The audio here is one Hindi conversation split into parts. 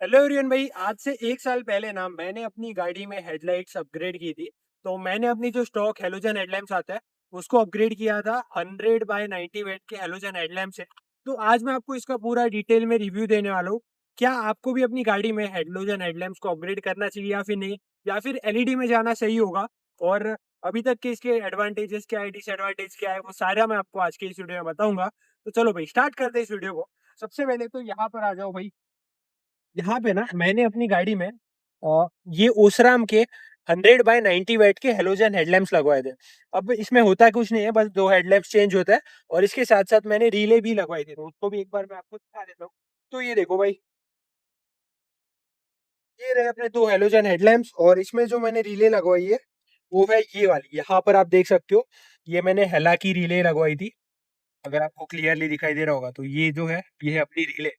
हेलो एवरीवन भाई, आज से 1 साल पहले ना मैंने अपनी गाड़ी में हेडलाइट्स अपग्रेड की थी। तो मैंने अपनी जो स्टॉक हेलोजन हेडलैम्प्स आता है उसको अपग्रेड किया था 100/90 वेट के हेलोजन हेडलैम्प से। तो आज मैं आपको इसका पूरा डिटेल में रिव्यू देने वाला हूँ। क्या आपको भी अपनी गाड़ी में हेलोजन हेडलैम्प्स को अपग्रेड करना चाहिए या फिर नहीं, या फिर एलईडी में जाना सही होगा, और अभी तक के इसके एडवांटेजेस क्या है, डिसएडवांटेज क्या है, वो सारा मैं आपको आज के इस वीडियो में बताऊंगा। तो चलो भाई स्टार्ट करते हैं इस वीडियो को। सबसे पहले तो यहाँ पर आ जाओ भाई। यहाँ पे ना मैंने अपनी गाड़ी में ये ओसराम के 100/90 वेट के हेलोजन हेडलैम्प्स लगवाए थे। अब इसमें होता कुछ नहीं है, बस दो हेडलैम्प्स चेंज होता है और इसके साथ साथ मैंने रिले भी लगवाई थी, तो उसको भी एक बार मैं आपको दिखा देता हूँ। तो ये देखो भाई, ये रहे अपने दो हेलोजन हेडलैम्प्स, और इसमें जो मैंने रिले लगवाई है वो है ये वाली। यहाँ पर आप देख सकते हो, ये मैंने हेला की रिले लगवाई थी। अगर आपको क्लियरली दिखाई दे रहा होगा तो ये जो है ये है अपनी रिले।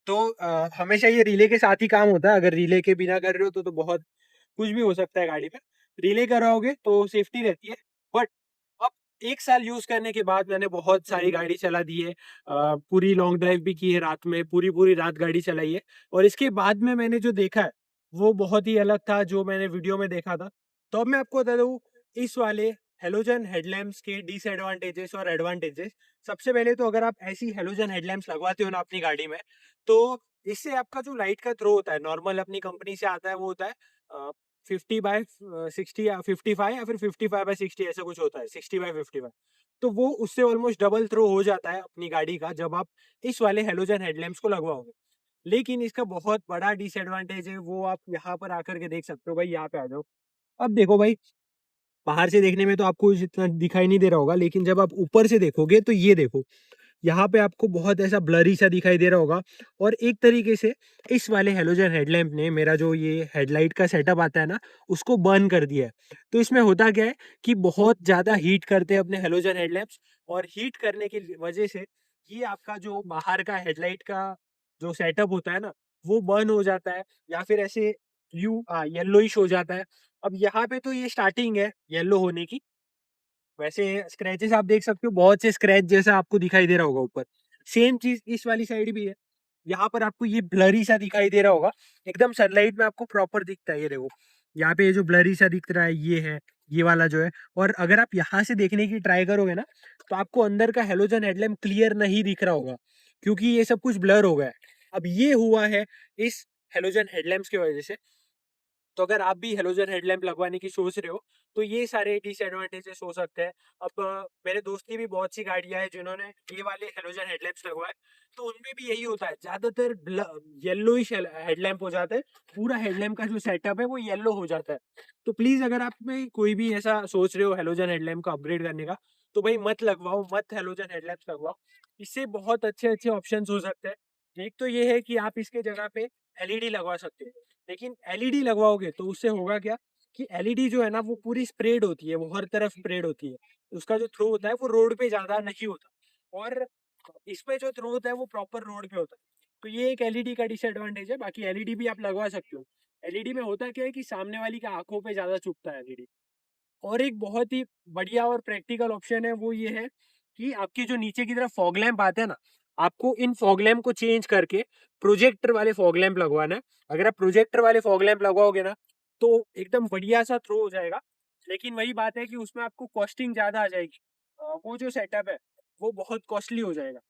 तो हमेशा ये रिले के साथ ही काम होता है। अगर रिले के बिना कर रहे हो तो बहुत कुछ भी हो सकता है गाड़ी में। रिले कराओगे तो सेफ्टी रहती है। बट अब 1 साल यूज करने के बाद मैंने बहुत सारी गाड़ी चला दी है। पूरी लॉन्ग ड्राइव भी की है, रात में पूरी पूरी रात गाड़ी चलाई है। और इसके बाद में मैंने जो देखा है वो बहुत ही अलग था जो मैंने वीडियो में देखा था। तो अब मैं आपको बता दूं इस वाले हेलोजन हेडलैम्प्स के डिसएडवांटेजेस और एडवांटेजेस। सबसे पहले तो अगर आप ऐसी हेलोजन हेडलैम्प्स लगवाते हो ना अपनी गाड़ी में, तो इससे आपका जो लाइट का थ्रो होता है, नॉर्मल अपनी कंपनी से आता है, वो होता है 50/60 या 55 या फिर 55/60, ऐसा कुछ होता है, 60/55। तो वो उससे ऑलमोस्ट डबल थ्रो हो जाता है अपनी गाड़ी का जब आप इस वाले हेलोजन हेडलैम्प्स को लगवाओगे। लेकिन इसका बहुत बड़ा डिसएडवांटेज है, वो आप यहाँ पर आकर के देख सकते हो भाई। यहाँ पे आ जाओ। अब देखो भाई, बाहर से देखने में तो आपको इतना दिखाई नहीं दे रहा होगा, लेकिन जब आप ऊपर से देखोगे तो ये देखो, यहाँ पे आपको बहुत ऐसा ब्लरी सा दिखाई दे रहा होगा। और एक तरीके से इस वाले हेलोजन हेडलैम्प ने मेरा जो ये हेडलाइट का सेटअप आता है ना, उसको बर्न कर दिया है। तो इसमें होता क्या है कि बहुत ज्यादा हीट करते हैं अपने हेलोजन हेडलैम्प्स, और हीट करने की वजह से ये आपका जो बाहर का हेडलाइट का जो सेटअप होता है ना, वो बर्न हो जाता है, या फिर ऐसे यू येलोइश हो जाता है। अब यहाँ पे तो ये स्टार्टिंग है येलो होने की। वैसे स्क्रैचेस आप देख सकते हो, बहुत से स्क्रैच जैसा आपको दिखाई दे रहा होगा ऊपर। सेम चीज इस वाली साइड भी है। यहाँ पर आपको ये ब्लरी सा दिखाई दे रहा होगा, एकदम सनलाइट में आपको प्रॉपर दिखता है। ये देखो, यहाँ पे ये जो ब्लरी सा दिख रहा है ये है, ये वाला जो है। और अगर आप यहाँ से देखने की ट्राई करोगे ना, तो आपको अंदर का हेलोजन हेडलैम्प क्लियर नहीं दिख रहा होगा, क्योंकि ये सब कुछ ब्लर हो गया है। अब ये हुआ है इस हेलोजन हेडलैम्प्स की वजह से। तो अगर आप भी हेलोजन हेडलैम्प लगवाने की सोच रहे हो तो ये सारे डिसएडवांटेजेस हो सकते हैं। अब मेरे दोस्त की भी बहुत सी गाड़ियां हैं जिन्होंने ये वाले हेलोजन हेडलैम्प्स लगवाए, तो उनमें भी यही होता है, ज्यादातर येलोइश हेडलैम्प हो जाता है। पूरा हेडलैम्प का जो सेटअप है वो येलो हो जाता है। तो प्लीज अगर आप में कोई भी ऐसा सोच रहे हो हेलोजन हेडलैम्प का अपग्रेड करने का, तो भाई मत लगवाओ, मत हेलोजन हेडलैम्प लगवाओ। इससे बहुत अच्छे अच्छे ऑप्शंस हो सकते हैं। एक तो ये है कि आप इसके जगह पे एलईडी लगवा सकते हो। लेकिन एलईडी लगवाओगे तो उससे होगा क्या कि एलईडी जो है ना वो पूरी स्प्रेड होती है, वो हर तरफ स्प्रेड होती है। उसका जो थ्रो होता है वो रोड पे ज्यादा नहीं होता, और इसमें जो थ्रो होता है वो प्रॉपर रोड पे होता है। तो ये एक एलईडी का डिसएडवांटेज है। बाकी एलईडी भी आप लगवा सकते हो। एलईडी में होता क्या है कि सामने वाली का आंखों पे ज्यादा चुभता है एलईडी। और एक बहुत ही बढ़िया और प्रैक्टिकल ऑप्शन है, वो ये है कि आपके जो नीचे की तरफ फॉग लैंप आते हैं ना, आपको इन फॉग लैंप को चेंज करके प्रोजेक्टर वाले फॉग लैंप लगवाना है। अगर आप प्रोजेक्टर वाले फॉग लैंप लगवाओगे ना, तो एकदम बढ़िया सा थ्रो हो जाएगा। लेकिन वही बात है कि उसमें आपको कॉस्टिंग ज्यादा आ जाएगी। वो जो सेटअप है वो बहुत कॉस्टली हो जाएगा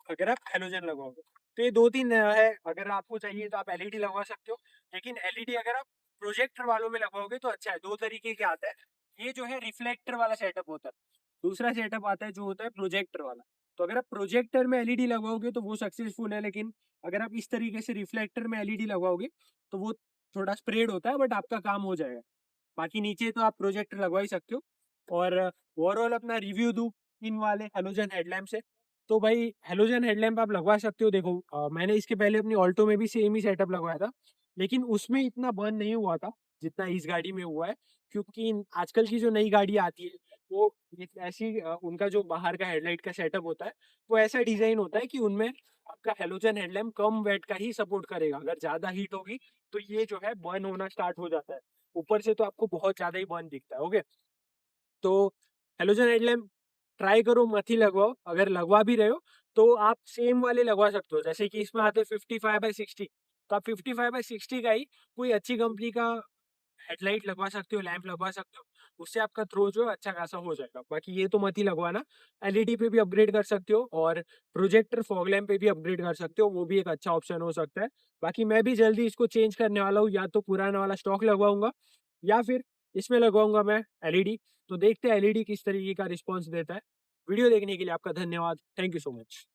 अगर आप हेलोजन लगवाओगे। तो ये दो तीन है, अगर आपको चाहिए तो आप एलईडी लगवा सकते हो। लेकिन एलईडी अगर आप प्रोजेक्टर वालों में लगवाओगे तो अच्छा है। दो तरीके के आता है, ये जो है रिफ्लेक्टर वाला सेटअप होता है, दूसरा सेटअप आता है जो होता है प्रोजेक्टर वाला। तो अगर आप प्रोजेक्टर में एलईडी लगवाओगे तो वो सक्सेसफुल है, लेकिन अगर आप इस तरीके से रिफ्लेक्टर में एलईडी लगवाओगे तो वो थोड़ा स्प्रेड होता है, बट आपका काम हो जाएगा। बाकी नीचे तो आप प्रोजेक्टर लगवा ही सकते हो। और ओवरऑल अपना रिव्यू दूं इन वाले हेलोजन हेडलैम्प से, तो भाई हेलोजन हेडलैम्प आप लगवा सकते हो। देखो, मैंने इसके पहले अपनी ऑल्टो में भी सेम ही सेटअप लगवाया था, लेकिन उसमें इतना बर्न नहीं हुआ था जितना इस गाड़ी में हुआ है। क्योंकि आजकल की जो नई गाड़ी आती है वो ऐसी उनका जो बाहर का हेडलाइट का सेटअप होता है वो ऐसा डिजाइन होता है कि उनमें आपका हेलोजन हेडलैम्प कम वेट का ही सपोर्ट करेगा। अगर ज्यादा हीट होगी तो ये जो है बर्न होना स्टार्ट हो जाता है। ऊपर से तो आपको बहुत ज्यादा ही बर्न दिखता है। ओके, तो हेलोजन हेडलैम्प ट्राई करो, मत ही लगवाओ। अगर लगवा भी रहे हो तो आप सेम वाले लगवा सकते हो, जैसे कि इसमें आते हैं 55/60। तो आप 55/60 का ही कोई अच्छी कंपनी का हेडलाइट लगवा सकते हो, लैंप लगवा सकते हो, उससे आपका थ्रो जो है अच्छा खासा हो जाएगा। बाकी ये तो मत ही लगवाना, एलईडी पे भी अपग्रेड कर सकते हो और प्रोजेक्टर फॉग लैंप पे भी अपग्रेड कर सकते हो, वो भी एक अच्छा ऑप्शन हो सकता है। बाकी मैं भी जल्दी इसको चेंज करने वाला हूँ, या तो पुराना वाला स्टॉक लगवाऊंगा या फिर इसमें लगवाऊंगा मैं एलईडी। तो देखते हैं एलईडी किस तरीके का रिस्पॉन्स देता है। वीडियो देखने के लिए आपका धन्यवाद। Thank you so much.